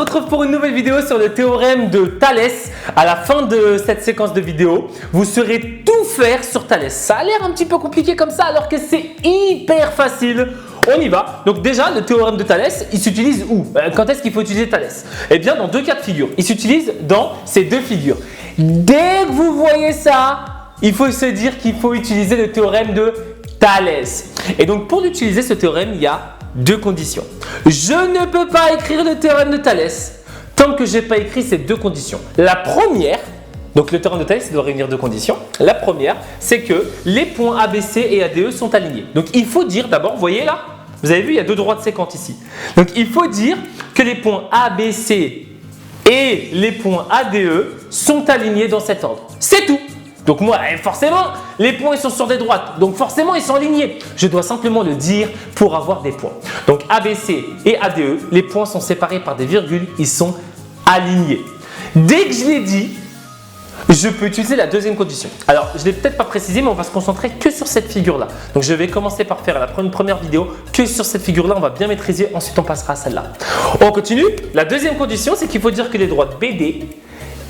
se retrouve pour une nouvelle vidéo sur le théorème de Thalès. À la fin de cette séquence de vidéos, vous saurez tout faire sur Thalès. Ça a l'air un petit peu compliqué comme ça alors que c'est hyper facile. On y va. Donc déjà, le théorème de Thalès, il s'utilise où? Quand est-ce qu'il faut utiliser Thalès? Eh bien, dans deux cas de figure. Il s'utilise dans ces deux figures. Dès que vous voyez ça, il faut se dire qu'il faut utiliser le théorème de Thalès. Et donc, pour utiliser ce théorème, il y a deux conditions. Je ne peux pas écrire le théorème de Thalès tant que je n'ai pas écrit ces deux conditions. La première, donc le théorème de Thalès, il doit réunir deux conditions. La première, c'est que les points ABC et ADE sont alignés. Donc il faut dire d'abord, vous voyez là, vous avez vu, il y a deux droites séquentes ici. Donc il faut dire que les points ABC et les points ADE sont alignés dans cet ordre. C'est tout. Donc moi, forcément, les points ils sont sur des droites, donc forcément ils sont alignés. Je dois simplement le dire pour avoir des points. Donc ABC et ADE, les points sont séparés par des virgules, ils sont alignés. Dès que je l'ai dit, je peux utiliser la deuxième condition. Alors, je ne l'ai peut-être pas précisé, mais on va se concentrer que sur cette figure-là. Donc, je vais commencer par faire une première vidéo que sur cette figure-là, on va bien maîtriser, ensuite on passera à celle-là. On continue. La deuxième condition, c'est qu'il faut dire que les droites BD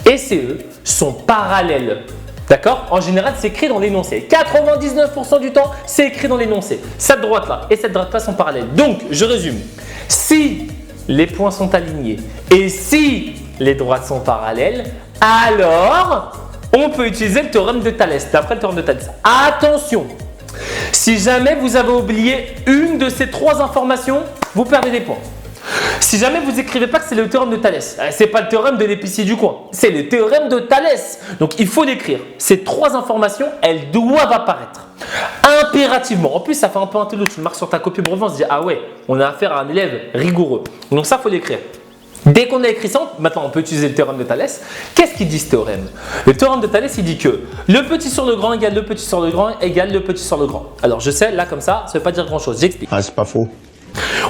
et CE sont parallèles. D'accord? En général, c'est écrit dans l'énoncé. 99% du temps, c'est écrit dans l'énoncé. Cette droite-là et cette droite-là sont parallèles. Donc, je résume. Si les points sont alignés et si les droites sont parallèles, alors on peut utiliser le théorème de Thalès. D'après le théorème de Thalès. Attention! Si jamais vous avez oublié une de ces trois informations, vous perdez des points. Si jamais vous écrivez pas que c'est le théorème de Thalès, c'est pas le théorème de l'épicier du coin, c'est le théorème de Thalès. Donc il faut l'écrire. Ces trois informations, elles doivent apparaître impérativement. En plus, ça fait un peu un télo. Tu le marques sur ta copie brevet, on se dit ah ouais, on a affaire à un élève rigoureux. Donc ça, faut l'écrire. Dès qu'on a écrit ça, maintenant on peut utiliser le théorème de Thalès. Qu'est-ce qu'il dit ce théorème? Le théorème de Thalès, il dit que le petit sur le grand égale le petit sur le grand égale le petit sur le grand. Alors je sais, là comme ça ne veut pas dire grand chose. J'explique. Ah, c'est pas faux.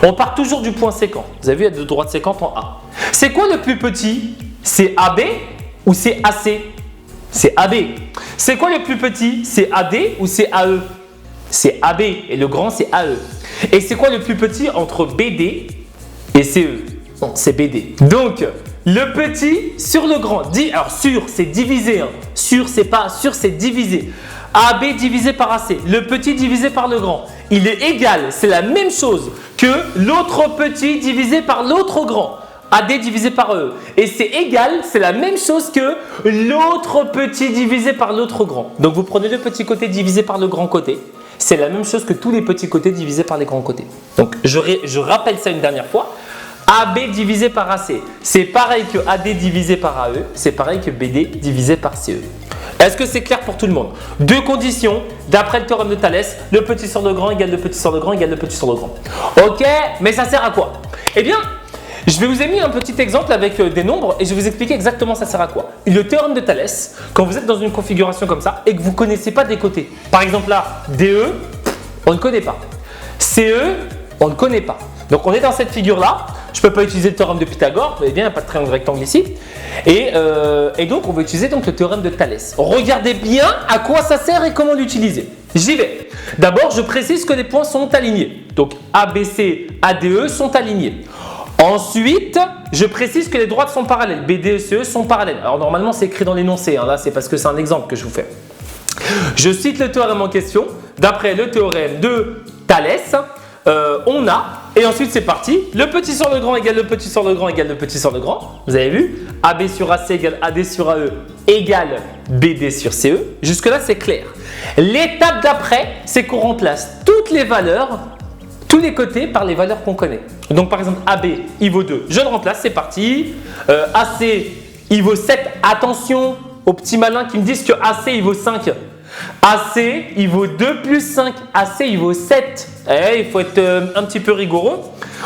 On part toujours du point séquent. Vous avez vu, il y a deux droites séquentes en A. C'est quoi le plus petit? C'est AB ou c'est AC? C'est AB. C'est quoi le plus petit? C'est AD ou c'est AE? C'est AB et le grand c'est AE. Et c'est quoi le plus petit entre BD et CE? Non, c'est BD. Donc, le petit sur le grand. Alors, sur, c'est divisé. Hein. Sur, c'est pas. Sur, c'est divisé. AB divisé par AC. Le petit divisé par le grand. Il est égal. C'est la même chose que l'autre petit divisé par l'autre grand. AD divisé par E. Et c'est égal. C'est la même chose que l'autre petit divisé par l'autre grand. Donc, vous prenez le petit côté divisé par le grand côté. C'est la même chose que tous les petits côtés divisés par les grands côtés. Donc, je rappelle ça une dernière fois. AB divisé par AC, c'est pareil que AD divisé par AE, c'est pareil que BD divisé par CE. Est-ce que c'est clair pour tout le monde? Deux conditions, d'après le théorème de Thalès, le petit sur le grand égale le petit sur le grand égale le petit sur le grand. Ok, mais ça sert à quoi? Eh bien, je vais vous mis un petit exemple avec des nombres et je vais vous expliquer exactement ça sert à quoi. Le théorème de Thalès, quand vous êtes dans une configuration comme ça et que vous ne connaissez pas des côtés, par exemple là, DE, on ne connaît pas. CE, on ne connaît pas. Donc on est dans cette figure-là. Je ne peux pas utiliser le théorème de Pythagore, vous voyez bien, il n'y a pas de triangle rectangle ici. Et donc, on va utiliser donc, le théorème de Thalès. Regardez bien à quoi ça sert et comment l'utiliser. J'y vais. D'abord, je précise que les points sont alignés. Donc, ABC, ADE sont alignés. Ensuite, je précise que les droites sont parallèles. BD et CE sont parallèles. Alors, normalement, c'est écrit dans l'énoncé. Hein. Là, c'est parce que c'est un exemple que je vous fais. Je cite le théorème en question. D'après le théorème de Thalès, on a, et ensuite c'est parti, le petit sur le grand égale le petit sur le grand égale le petit sur le grand. Vous avez vu? AB sur AC égale AD sur AE égale BD sur CE. Jusque là c'est clair. L'étape d'après, c'est qu'on remplace toutes les valeurs, tous les côtés par les valeurs qu'on connaît. Donc par exemple AB, il vaut 2. Je le remplace, c'est parti. AC, il vaut 7. Attention aux petits malins qui me disent que AC, il vaut 5. AC, il vaut 2 plus 5. AC, il vaut 7. Il faut être un petit peu rigoureux.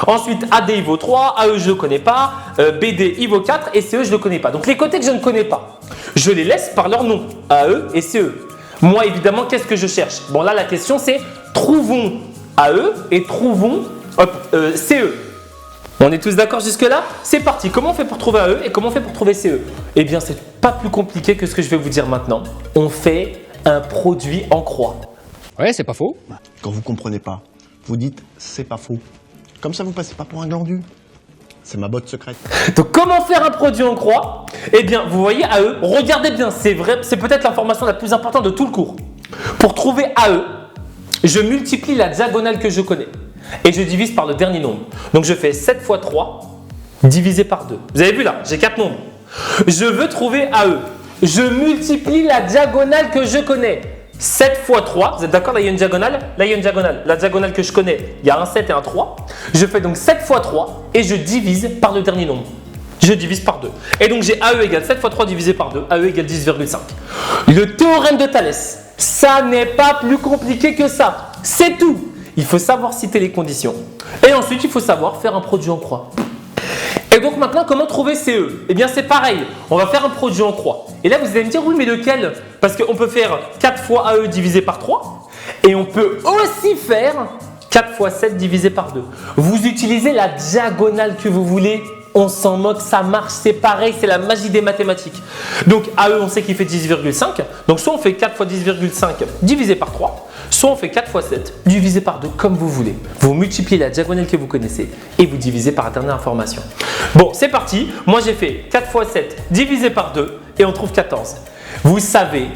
Ensuite, AD, il vaut 3. AE, je ne le connais pas. BD, il vaut 4. Et CE, je ne le connais pas. Donc, les côtés que je ne connais pas, je les laisse par leur nom. AE et CE. Moi, évidemment, qu'est-ce que je cherche? Bon, là, la question, c'est trouvons AE et trouvons CE. On est tous d'accord jusque-là? C'est parti. Comment on fait pour trouver AE et comment on fait pour trouver CE? Eh bien, c'est pas plus compliqué que ce que je vais vous dire maintenant. On fait un produit en croix. Ouais, c'est pas faux. Quand vous comprenez pas, vous dites c'est pas faux. Comme ça, vous passez pas pour un glandu. C'est ma botte secrète. Donc, comment faire un produit en croix? Eh bien, vous voyez AE, regardez bien, c'est vrai, c'est peut-être l'information la plus importante de tout le cours. Pour trouver AE, je multiplie la diagonale que je connais et je divise par le dernier nombre. Donc, je fais 7 fois 3 divisé par 2. Vous avez vu là, j'ai 4 nombres. Je veux trouver AE. Je multiplie la diagonale que je connais. 7 fois 3, vous êtes d'accord? Là, il y a une diagonale. Là, il y a une diagonale. La diagonale que je connais, il y a un 7 et un 3. Je fais donc 7 fois 3 et je divise par le dernier nombre. Je divise par 2. Et donc, j'ai AE égale 7 fois 3 divisé par 2. AE égale 10,5. Le théorème de Thalès, ça n'est pas plus compliqué que ça. C'est tout. Il faut savoir citer les conditions. Et ensuite, il faut savoir faire un produit en croix. Et donc maintenant, comment trouver CE? Eh bien, c'est pareil. On va faire un produit en croix. Et là, vous allez me dire, oui, mais lequel? Parce qu'on peut faire 4 fois AE divisé par 3. Et on peut aussi faire 4 fois 7 divisé par 2. Vous utilisez la diagonale que vous voulez. On s'en moque, ça marche, c'est pareil, c'est la magie des mathématiques. Donc AE, on sait qu'il fait 10,5. Donc soit on fait 4 fois 10,5 divisé par 3, soit on fait 4 fois 7 divisé par 2, comme vous voulez. Vous multipliez la diagonale que vous connaissez et vous divisez par la dernière information. Bon, c'est parti. Moi, j'ai fait 4 fois 7 divisé par 2 et on trouve 14. Vous savez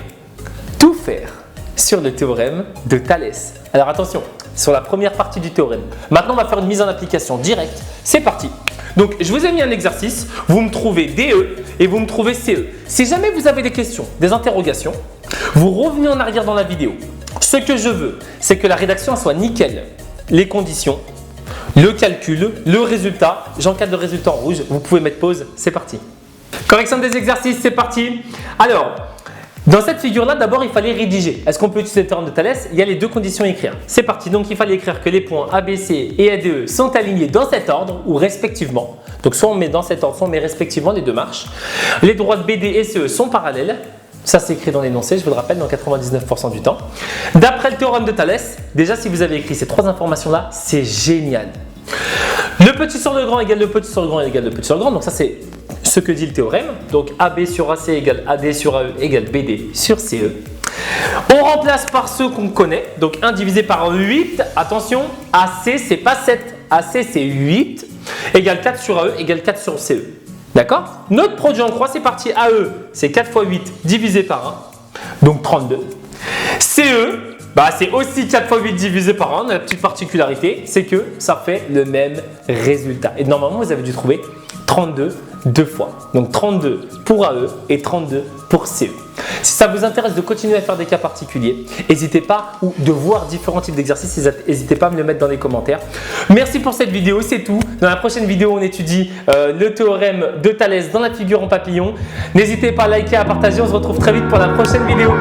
tout faire sur le théorème de Thalès. Alors attention, sur la première partie du théorème. Maintenant, on va faire une mise en application directe. C'est parti. Donc, je vous ai mis un exercice, vous me trouvez DE et vous me trouvez CE. Si jamais vous avez des questions, des interrogations, vous revenez en arrière dans la vidéo. Ce que je veux, c'est que la rédaction soit nickel. Les conditions, le calcul, le résultat. J'encadre le résultat en rouge, vous pouvez mettre pause, c'est parti. Correction des exercices, c'est parti. Alors, dans cette figure-là, d'abord, il fallait rédiger. Est-ce qu'on peut utiliser le théorème de Thalès? Il y a les deux conditions à écrire. C'est parti. Donc, il fallait écrire que les points ABC et ADE sont alignés dans cet ordre ou respectivement. Donc, soit on met dans cet ordre, soit on met respectivement, les deux marches. Les droites BD et CE sont parallèles. Ça, c'est écrit dans l'énoncé, je vous le rappelle, dans 99% du temps. D'après le théorème de Thalès, déjà, si vous avez écrit ces trois informations-là, c'est génial. Le petit sur le grand égale le petit sur le grand égale le petit sur le grand. Donc, ça, c'est ce que dit le théorème. Donc AB sur AC égale AD sur AE égale BD sur CE. On remplace par ceux qu'on connaît. Donc 1 divisé par 8. Attention, AC c'est pas 7. AC c'est 8 égale 4 sur AE égale 4 sur CE. D'accord? Notre produit en croix, c'est parti. AE c'est 4 fois 8 divisé par 1. Donc 32. CE, c'est aussi 4 fois 8 divisé par 1. La petite particularité, c'est que ça fait le même résultat. Et normalement, vous avez dû trouver 32 deux fois. Donc 32 pour AE et 32 pour CE. Si ça vous intéresse de continuer à faire des cas particuliers, n'hésitez pas, ou de voir différents types d'exercices, n'hésitez pas à me le mettre dans les commentaires. Merci pour cette vidéo, c'est tout. Dans la prochaine vidéo, on étudie le théorème de Thalès dans la figure en papillon. N'hésitez pas à liker, à partager. On se retrouve très vite pour la prochaine vidéo.